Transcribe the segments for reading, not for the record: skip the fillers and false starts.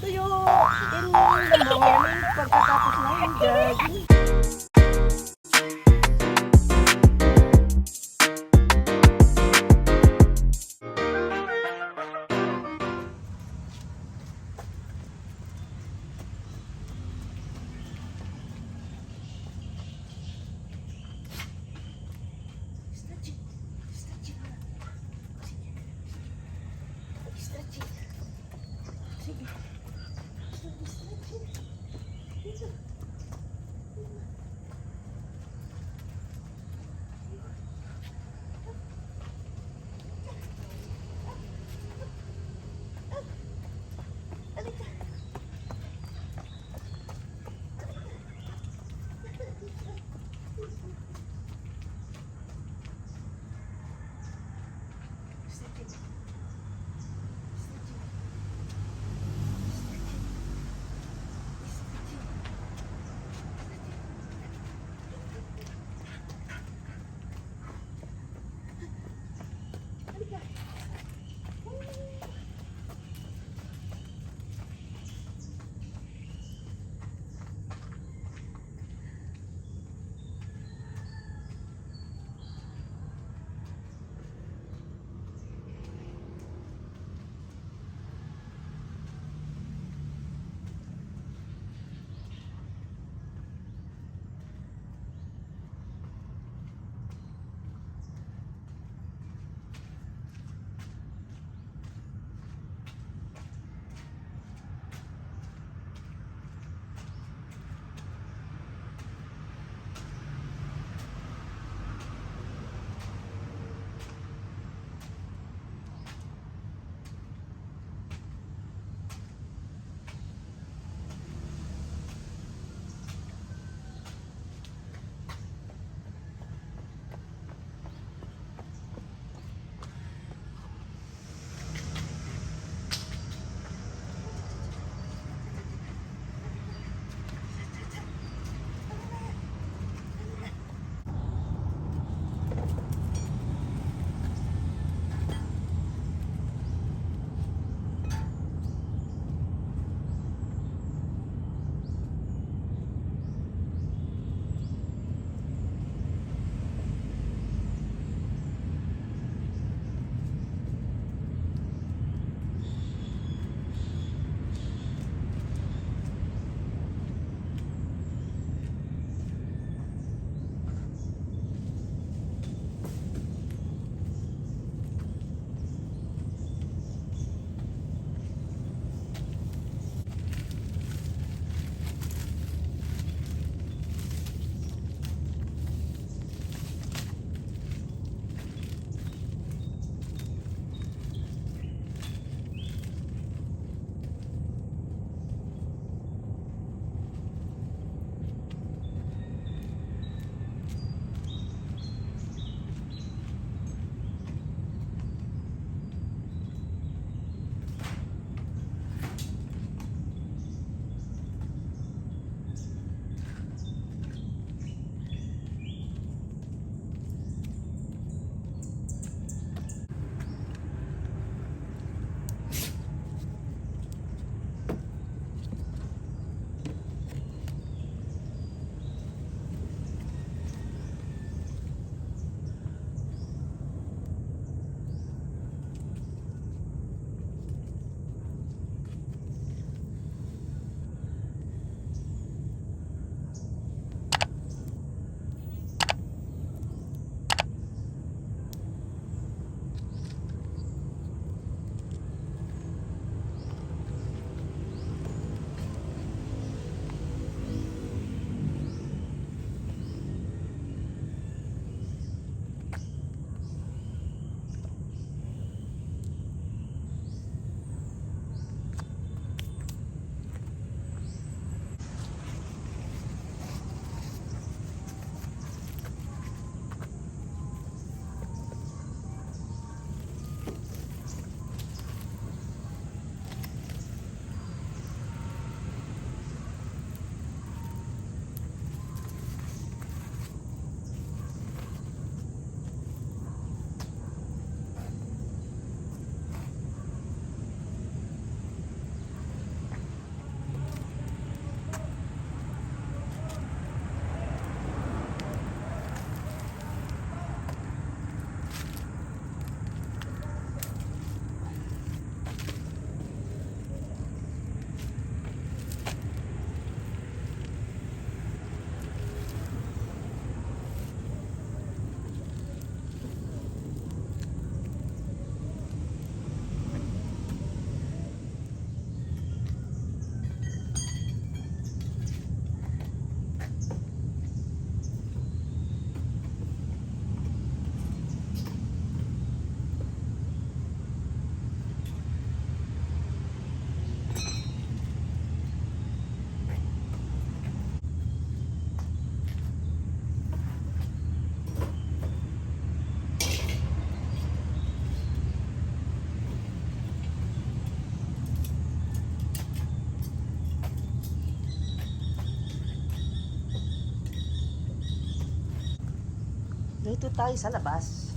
tuyo in the morning pagkatapos ng jogging. Sige. Dito. dito tayo sa labas.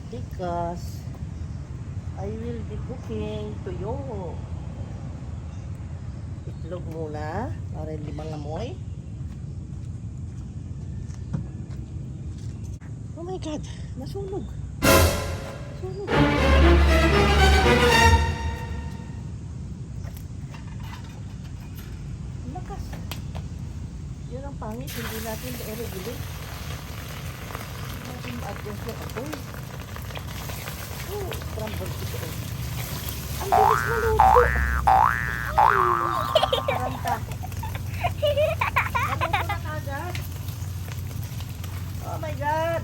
Because I will be cooking tuyo. Itlog muna para hindi mangamoy. Oh my God, nasunog. Nasunog. Lakas. Yun ang pangit, hindi natin i-regulate. Hindi natin ma-adjust na ito. Oh, scrambled ito. Ang bilis maluto. Karanta. Maluto na kagad. Oh my God.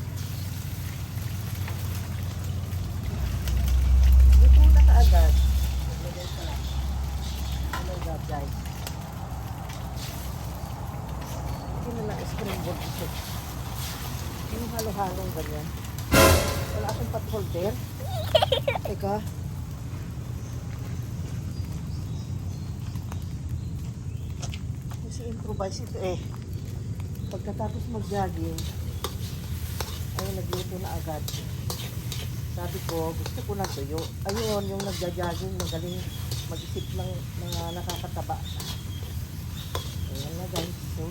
Luto na kaagad. Maglagay ka lang. Oh my God, guys. Hindi na lang scrambled ito. Yung halo-halong ganyan. Wala akong pot holder. Teka. Kasi improvise ito eh. Pagkatapos mag-jogging, ay nagluto na agad. Sabi ko, gusto ko na tuyo. Ayun, yung nagja-jogging, magaling mag-isip ng mga nakakataba. Ayan na guys. So,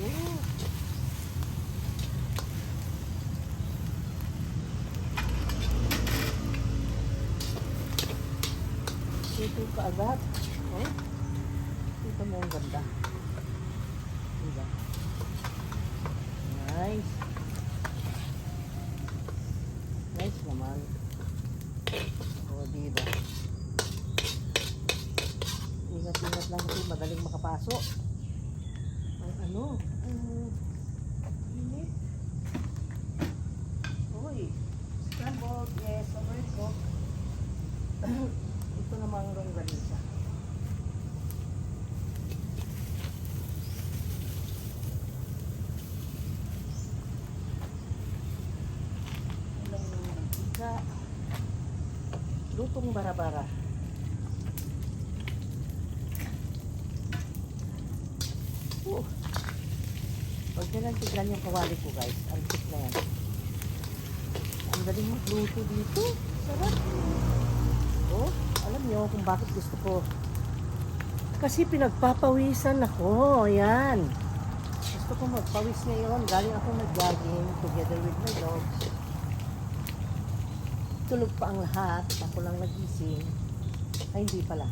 ito kaagad. Oh, ito mo ang ganda. Diba? Nice. Nice naman. O, diba? Ingat-ingat lang kasi madaling makapasok. Ang ano? Init. Uy. Scrambled. Yes, overcooked. Ito namang longganisa. Ilang mantika. Lutong bara-bara. Huwag nyo lang tignan yung kawali ko guys. Ang tip na yan. Ang galing magluto dito. Sarap. Oh, alam nyo kung bakit gusto ko. Kasi pinagpapawisan ako. Ayan. Gusto ko magpawis ngayon. Galing ako nag-jogging together with my dogs. Tulog pa ang lahat. Ako lang nagising. Ay, hindi pala.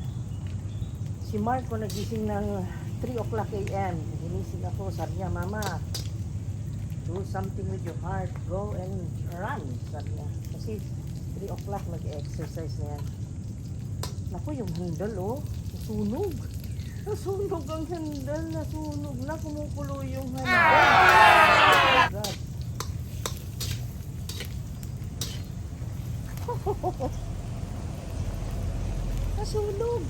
Si Marco nagising ng 3 o'clock a.m. Ginising ako. Sabi niya, Mama, do something with your heart. Go and run. Sabi niya. Kasi 3 o'clock nag-exercise na yan. Naku, yung handle, oh. Nasunog. Nasunog ang handle. Nasunog na. Kumukulo yung handle. Oh my God. Nasunog.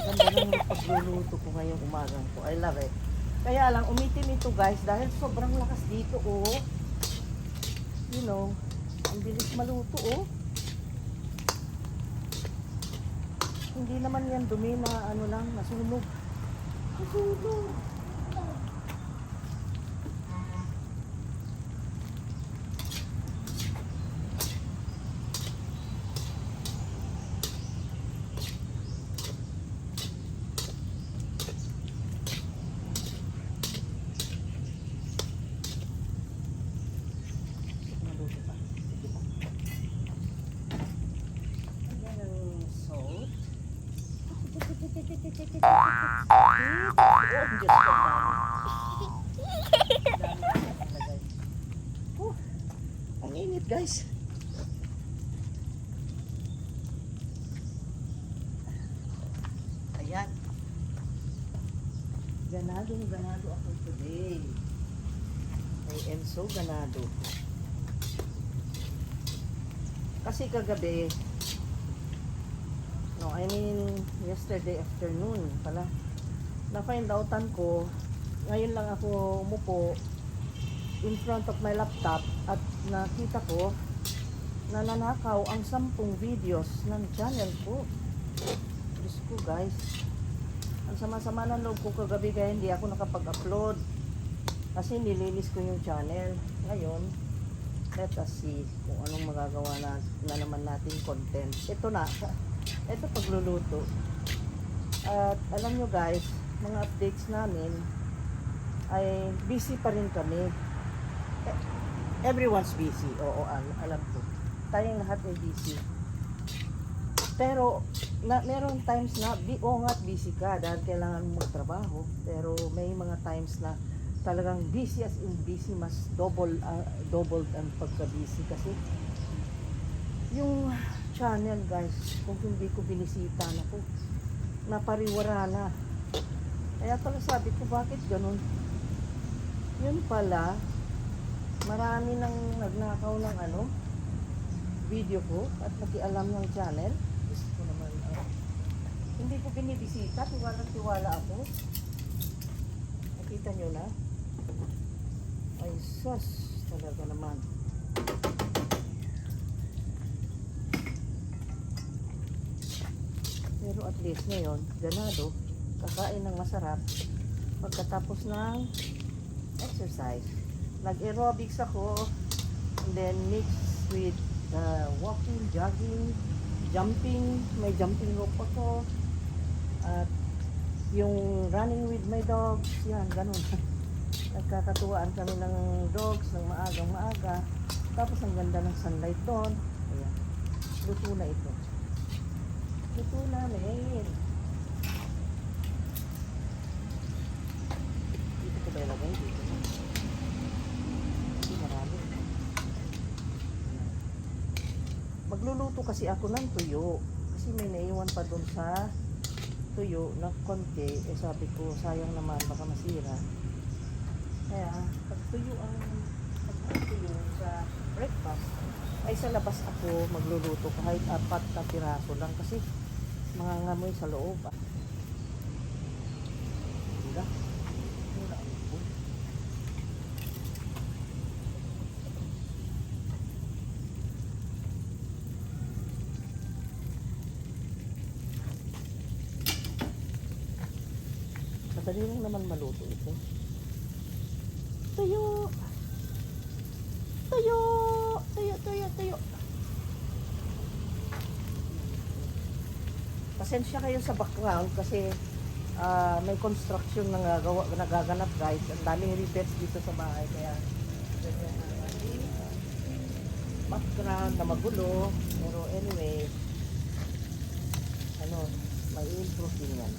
Ganda ng pagluluto ko ngayong umagang ko. I love it. Kaya lang, umitim ito guys. Dahil sobrang lakas dito, oh. You know, ang bilis maluto, oh. Hindi naman yan dumi na ano lang, nasunog. Nasunog. Maluto pa. Sige pa. Ayan ang salt. Oh, ang init guys. Ayan. Ganado ako today. I am so ganado. Kasi kagabi, no, I mean, yesterday afternoon pala, na-find outan ko, ngayon lang ako umupo in front of my laptop at nakita ko na nanakaw ang 10 videos ng channel ko. Diyos ko guys, Ang sama-sama ng loob ko kagabi kaya hindi ako nakapag-upload. Kasi nilinis ko yung channel. Ngayon, let us see kung anong magagawa na naman natin content. Ito na. Ito pagluluto. At alam nyo guys, mga updates namin ay busy pa rin kami. Everyone's busy. Oo, alam ko. Tayong lahat ay busy. Pero, meron times na, oo nga, busy ka dahil kailangan mo magtrabaho. Pero may mga times na talagang busy as in busy, mas doubled ang pagka-busy. Kasi, yung channel guys, kung hindi ko binisita na ko, napariwara na. Kaya pala sabi ko, bakit ganun? Yun pala, marami nang nagnakaw ng video ko at nakialam ng channel. Gusto ko naman, hindi ko binibisita, tiwala ako. Nakita nyo na? Ay, sus, talaga naman. Pero at least ngayon, ganado, kakain ng masarap pagkatapos ng exercise. Nag-aerobics ako, and then mix with walking, jogging, jumping, may jumping rope ako, at yung running with my dogs, yan, ganun. Nagkakatuwaan kami ng dogs ng maagang maaga, tapos ang ganda ng sunlight doon. Ayan, luto na ito. Luto namin. Dito ko ba ilagay? Dito na. Hindi marami. Magluluto kasi ako ng tuyo. Kasi may naiwan pa doon sa tuyo na konti. Eh sabi ko, sayang naman, baka masira. Kaya, pag tuyo sa breakfast, ay sa labas ako magluluto kahit 4 na piraso lang kasi mangangamoy sa loob. Diba? Wala ang loob. Madali lang naman maluto ito. Tuyo! Tuyo! Tuyo, tuyo, tuyo! Pasensya kayo sa background kasi may construction na nagaganap guys. Ang daming rivets dito sa bahay kaya background na magulo. Pero anyway, may improve din yan.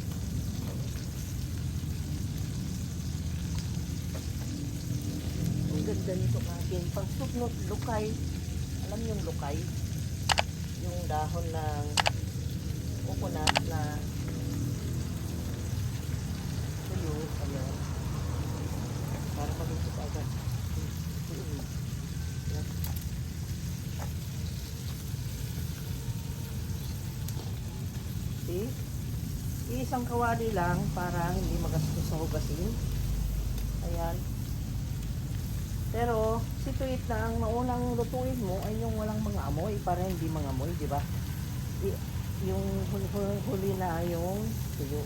Ang ganda nito akin. Pag soup lukay, alam yung lukay? Yung dahon ng coconut na tuyo, ayan. Para malusok agad. See? Isang kawali lang para hindi magastos sa hugasin. Ayan. Pero, si tuwit na ang maunang lutuin mo ay yung walang mga amoy para hindi mga amoy, di ba? Yung huli na yung tuyo.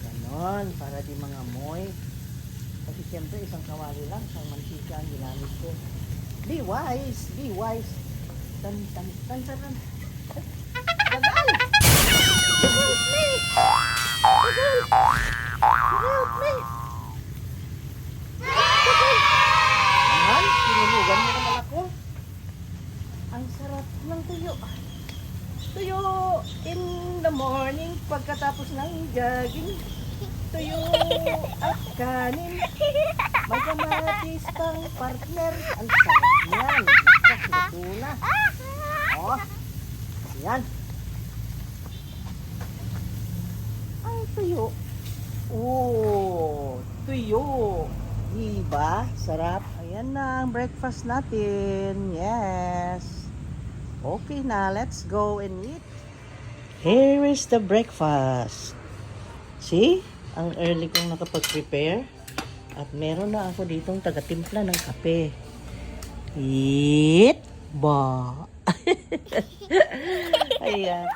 Ganon, para di mga amoy. Kasi siyempre, isang kawali lang, isang mantika ang ginamit ko. Be wise, be wise. Tan. Tagal! Help me! Help me! Tinulugan mo naman ako. Ang sarap ng tuyo. Tuyo in the morning pagkatapos ng jogging. Tuyo at kanin. May kamatis pang partner. Ang sarap yan. Luto na. Oh, yan. Ay, tuyo. Oh, tuyo. Diba? Sarap. Ayan na ang breakfast natin. Yes. Okay na, let's go and eat. Here is the breakfast. See? Ang early kong nakapag-prepare. At meron na ako ditong taga-timpla ng kape. Eat ba? Ayan.